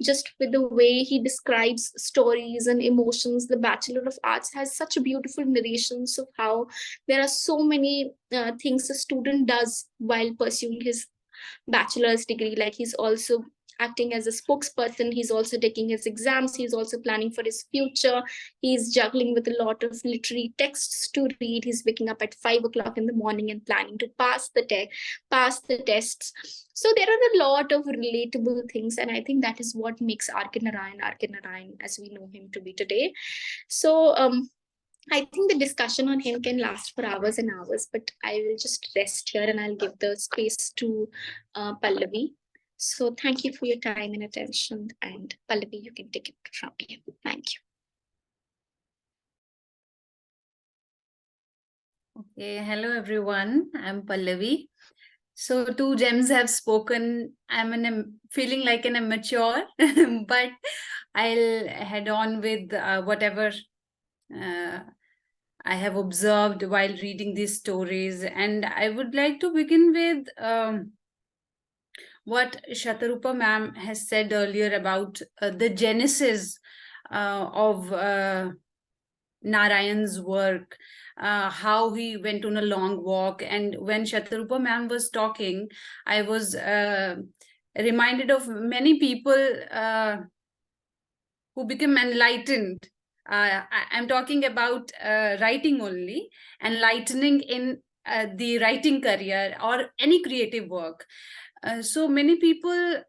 just with the way he describes stories and emotions. The Bachelor of Arts has such a beautiful narrations of how there are so many things a student does while pursuing his bachelor's degree. Like he's also acting as a spokesperson, he's also taking his exams, he's also planning for his future, he's juggling with a lot of literary texts to read, he's waking up at 5 o'clock in the morning and planning to pass the tests. So there are a lot of relatable things, and I think that is what makes R.K. Narayan as we know him to be today. So I think the discussion on him can last for hours and hours, but I will just rest here and I'll give the space to Pallavi. So thank you for your time and attention. And Pallavi, you can take it from here. Thank you. Okay, hello everyone. I'm Pallavi. So two gems have spoken. I'm feeling like an amateur, but I'll head on with whatever I have observed while reading these stories. And I would like to begin with what Shatarupa ma'am has said earlier about the genesis of Narayan's work, how he went on a long walk. And when Shatarupa ma'am was talking, I was reminded of many people who became enlightened. I'm talking about writing only, enlightening in the writing career or any creative work. So many people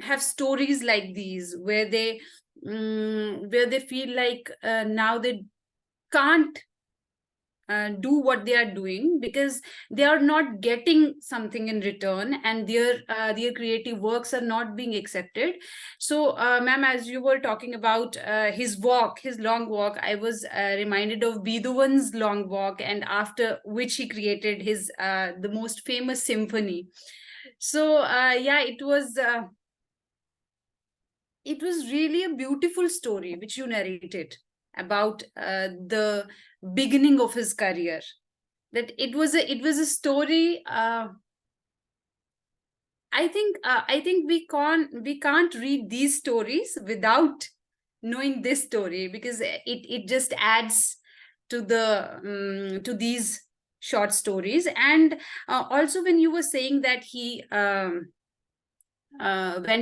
have stories like these where they feel like now they can't do what they are doing because they are not getting something in return, and their creative works are not being accepted. So ma'am, as you were talking about his long walk, I was reminded of Beethoven's long walk, and after which he created his the most famous symphony. So yeah, it was really a beautiful story which you narrated about the beginning of his career. That it was a story. I think we can't read these stories without knowing this story, because it just adds to the to these short stories. And also when you were saying that he went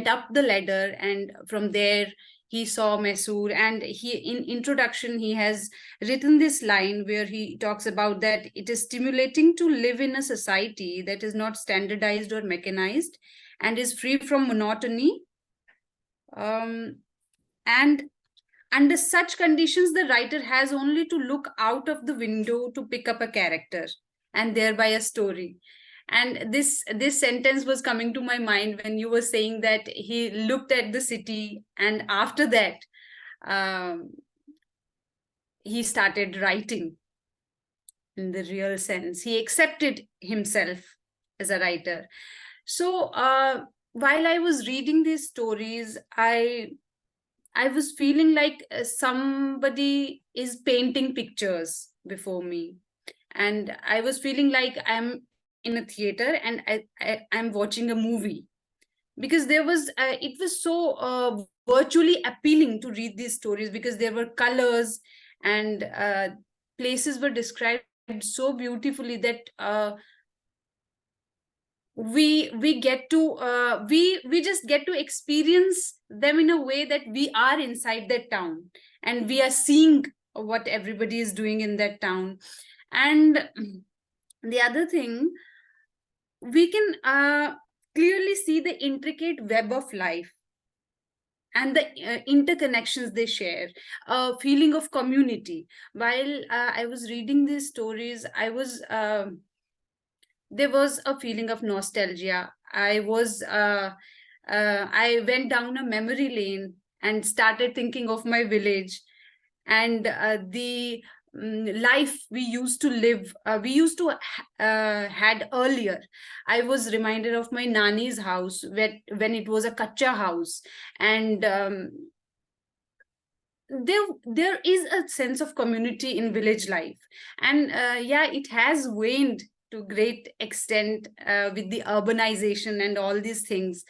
up the ladder, and from there he saw Mesur, and he, in introduction, he has written this line where he talks about that it is stimulating to live in a society that is not standardized or mechanized and is free from monotony. And under such conditions, the writer has only to look out of the window to pick up a character and thereby a story. And this sentence was coming to my mind when you were saying that he looked at the city, and after that he started writing in the real sense. He accepted himself as a writer. So while I was reading these stories, I was feeling like somebody is painting pictures before me, and I was feeling like I'm in a theater and I'm watching a movie, because there was it was so virtually appealing to read these stories, because there were colors and places were described so beautifully that we get to we just get to experience them in a way that we are inside that town, and we are seeing what everybody is doing in that town. And the other thing, we can clearly see the intricate web of life and the interconnections they share, a feeling of community. While I was reading these stories, there was a feeling of nostalgia. I went down a memory lane and started thinking of my village, and the life we used to live, we used to had earlier. I was reminded of my nani's house, when it was a kacha house, and there is a sense of community in village life. And yeah, it has waned to great extent with the urbanization and all these things.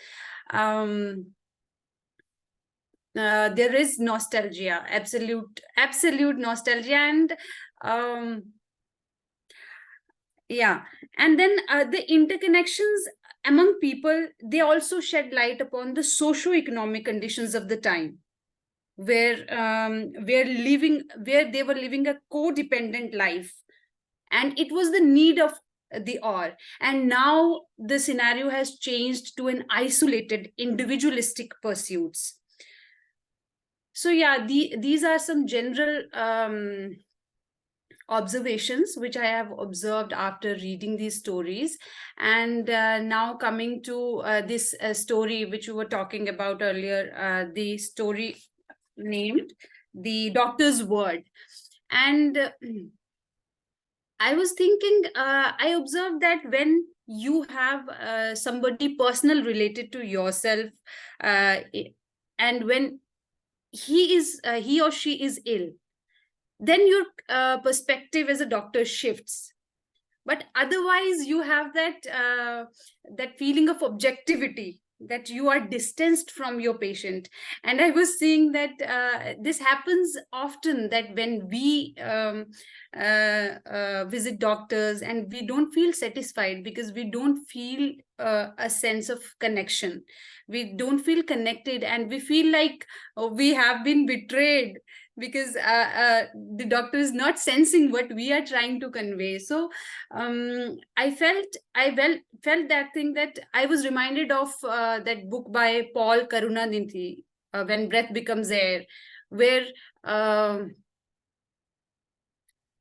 There is nostalgia, absolute nostalgia. And yeah, and then the interconnections among people, they also shed light upon the socio-economic conditions of the time, where they were living a codependent life, and it was the need of the hour. And now the scenario has changed to an isolated individualistic pursuits. So yeah, these are some general observations which I have observed after reading these stories. And now coming to this story which you were talking about earlier, the story named The Doctor's Word. And I was thinking, I observed that when you have somebody personal related to yourself, and when he or she is ill, then your perspective as a doctor shifts. But otherwise, you have that feeling of objectivity, that you are distanced from your patient. And I was seeing that this happens often, that when we visit doctors and we don't feel satisfied because we don't feel a sense of connection, we don't feel connected, and we feel like we have been betrayed, because the doctor is not sensing what we are trying to convey. So I felt that thing, that I was reminded of that book by Paul Karunanidhi, When Breath Becomes Air, where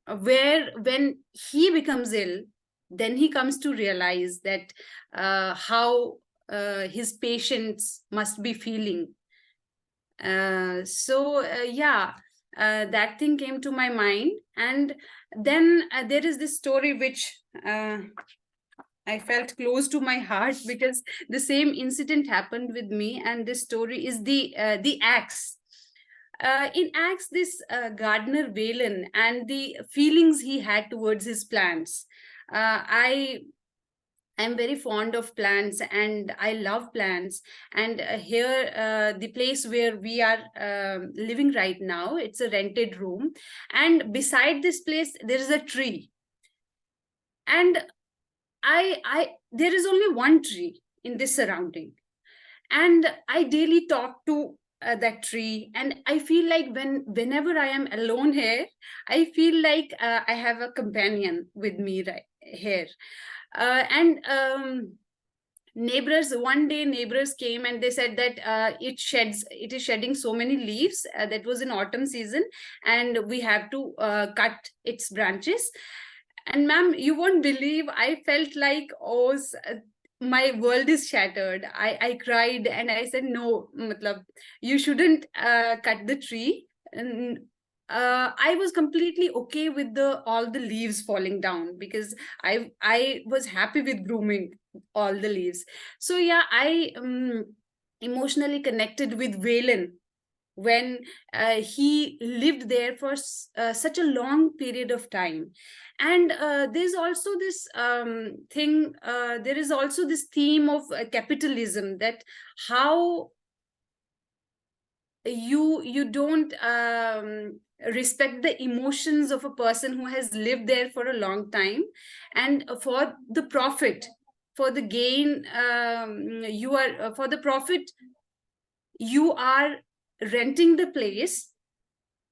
when he becomes ill, then he comes to realize that how his patients must be feeling. Yeah, that thing came to my mind. And then there is this story which I felt close to my heart, because the same incident happened with me. And this story is the axe. In Axe, this gardener Valen, and the feelings he had towards his plants. I'm very fond of plants, and I love plants. And here, the place where we are living right now, it's a rented room. And beside this place, there is a tree. And there is only one tree in this surrounding, and I daily talk to that tree, and I feel like whenever I am alone here, I feel like I have a companion with me right here. And neighbors, one day neighbors came and they said that it is shedding so many leaves, that was in autumn season, and we have to cut its branches. And ma'am, you won't believe, I felt like, my world is shattered. I cried and I said, no, matlab, you shouldn't cut the tree. And I was completely okay with the all the leaves falling down, because I was happy with grooming all the leaves. So yeah, I emotionally connected with Valen when he lived there for such a long period of time. And there's also this there is also this theme of capitalism, that how you don't respect the emotions of a person who has lived there for a long time, and for the profit, for the gain, you are for the profit, you are renting the place,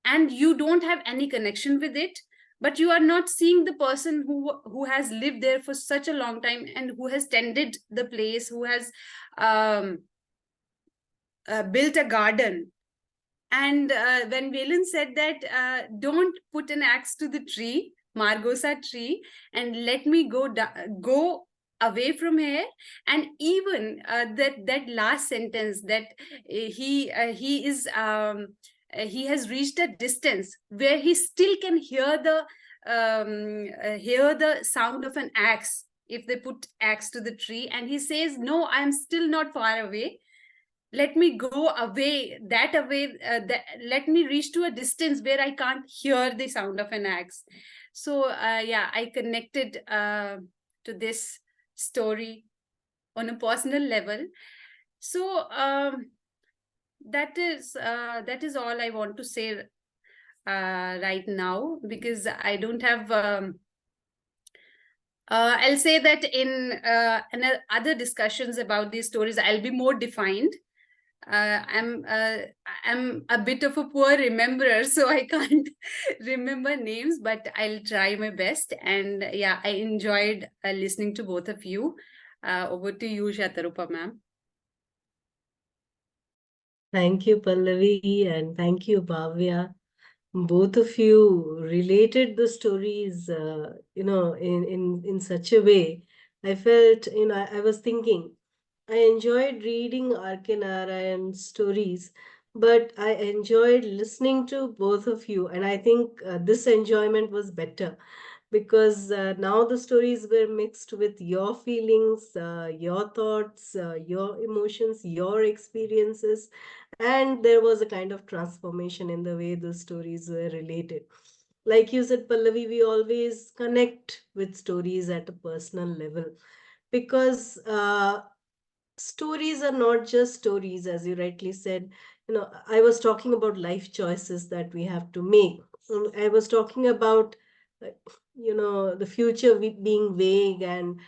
and you don't have any connection with it, but you are not seeing the person who has lived there for such a long time, and who has tended the place, who has um, built a garden. And when Valen said that, don't put an axe to the tree, Margosa tree, and let me go away from here. And even that last sentence, that he has reached a distance where he still can hear the sound of an axe if they put axe to the tree, and he says, no, I'm still not far away, let me go away, let me reach to a distance where I can't hear the sound of an axe. So yeah, I connected to this story on a personal level. So that is all I want to say right now, because I don't have I'll say that in other discussions about these stories, I'll be more defined. I'm a bit of a poor rememberer, so I can't remember names, but I'll try my best. And yeah, I enjoyed listening to both of you. Over to you, Shatarupa ma'am. Thank you, Pallavi, and thank you, Bhavya. Both of you related the stories, in such a way. I felt, I was thinking, I enjoyed reading R.K. Narayan's stories, but I enjoyed listening to both of you. And I think this enjoyment was better because now the stories were mixed with your feelings, your thoughts, your emotions, your experiences. And there was a kind of transformation in the way the stories were related. Like you said, Pallavi, we always connect with stories at a personal level because stories are not just stories, as you rightly said. I was talking about life choices that we have to make. I was talking about uh, the future being vague, and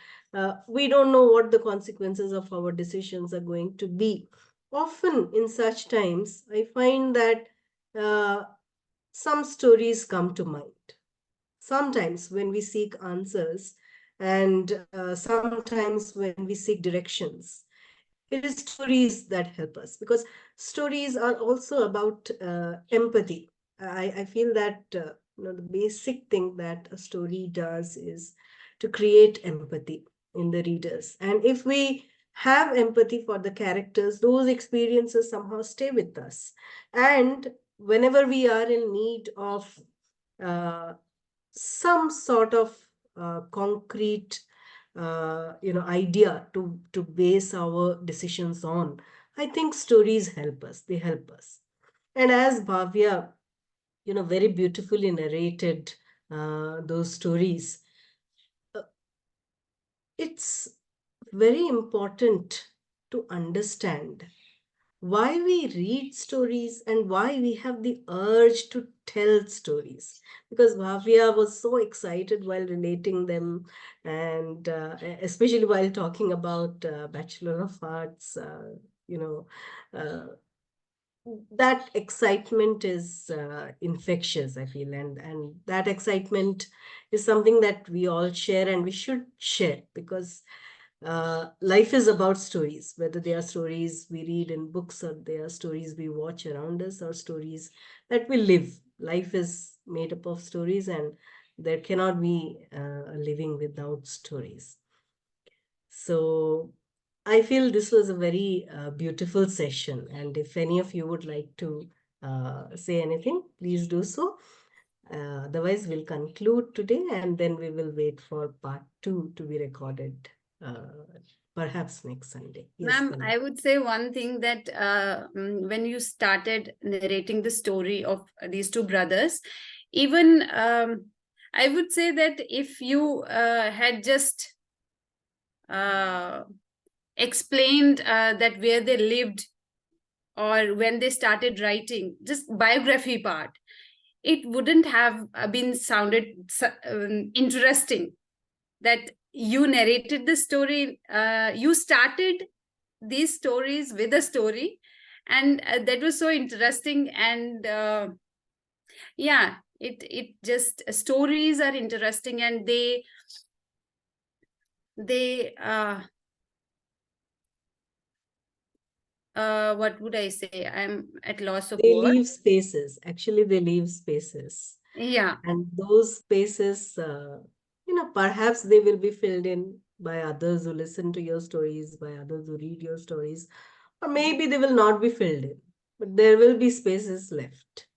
we don't know what the consequences of our decisions are going to be. Often in such times, I find that uh, some stories come to mind. Sometimes when we seek answers, and sometimes when we seek directions, it is stories that help us, because stories are also about empathy. I feel that the basic thing that a story does is to create empathy in the readers. And if we have empathy for the characters, those experiences somehow stay with us. And whenever we are in need of uh, some sort of concrete idea to base our decisions on, I think stories help us. They help us. And as Bhavya very beautifully narrated those stories, uh, it's very important to understand why we read stories and why we have the urge to tell stories. Because Bhavya was so excited while relating them, and especially while talking about Bachelor of Arts, you know, that excitement is infectious, I feel, and that excitement is something that we all share and we should share, because life is about stories, whether they are stories we read in books or they are stories we watch around us or stories that we live. Life is made up of stories, and there cannot be a living without stories. So I feel this was a very beautiful session. And if any of you would like to say anything, please do so. Otherwise, we'll conclude today and then we will wait for part 2 to be recorded, perhaps next Sunday. Yes, Ma'am, Pallavi. I would say one thing that when you started narrating the story of these two brothers, even I would say that if you had just explained that where they lived or when they started writing, just biography part, it wouldn't have been sounded interesting. That you narrated the story, you started these stories with a story, and that was so interesting. And yeah, it just stories are interesting, and they what would I say, I'm at loss of They words. leave spaces. Actually, they leave spaces. Yeah, And those spaces, perhaps they will be filled in by others who listen to your stories, by others who read your stories, or maybe they will not be filled in, but there will be spaces left.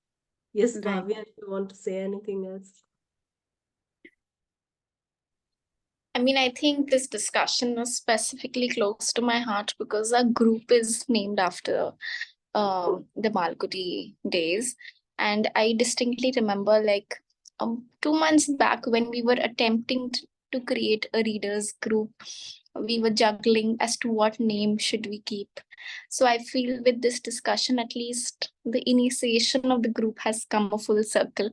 Yes, right. Bhavya, if you want to say anything else. I mean, I think this discussion was specifically close to my heart because our group is named after the Malgudi days. And I distinctly remember, like, 2 months back when we were attempting to create a readers group, we were juggling as to what name should we keep. So I feel with this discussion, at least the initiation of the group has come a full circle,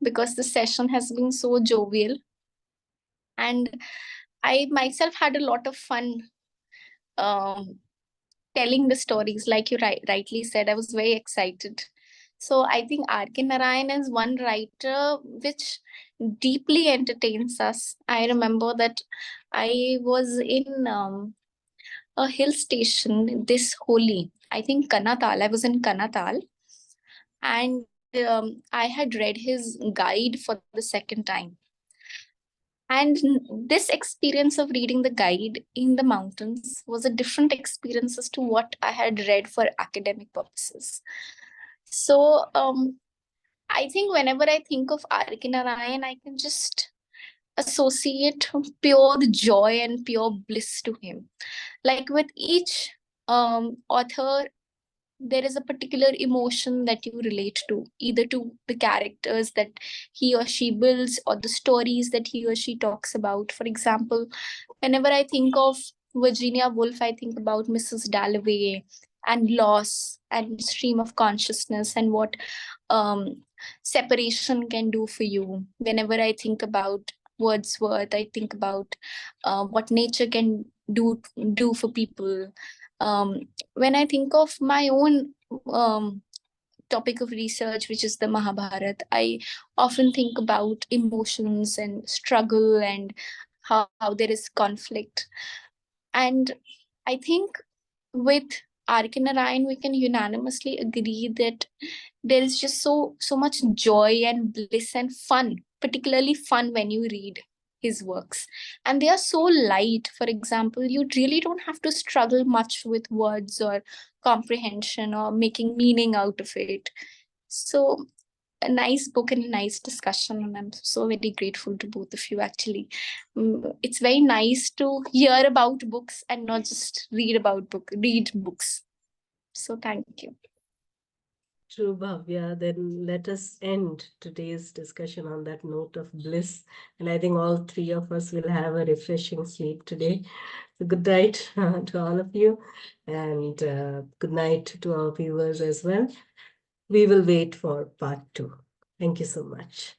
because the session has been so jovial. And I myself had a lot of fun um, telling the stories. Like you rightly said, I was very excited. So I think R.K. Narayan is one writer which deeply entertains us. I remember that I was in a hill station this Holi. I think Kanatal. I was in Kanatal, and I had read his guide for the second time. And this experience of reading the guide in the mountains was a different experience as to what I had read for academic purposes. So I think whenever I think of R.K. Narayan, I can just associate pure joy and pure bliss to him. Like with each author, there is a particular emotion that you relate to, either to the characters that he or she builds or the stories that he or she talks about. For example, whenever I think of Virginia Woolf, I think about Mrs. Dalloway and loss and stream of consciousness and what um, separation can do for you. Whenever I think about Wordsworth, I think about what nature can do for people. When I think of my own topic of research, which is the Mahabharata, I often think about emotions and struggle and how there is conflict. And I think with R.K. Narayan, we can unanimously agree that there is just so much joy and bliss and fun, particularly fun when you read his works. And they are so light. For example, you really don't have to struggle much with words or comprehension or making meaning out of it. So a nice book and a nice discussion, and I'm so very grateful to both of you. Actually, it's very nice to hear about books and not just read books. So thank you. True, Bhavya. Then let us end today's discussion on that note of bliss. And I think all three of us will have a refreshing sleep today. So good night to all of you, and good night to our viewers as well. We will wait for part 2. Thank you so much.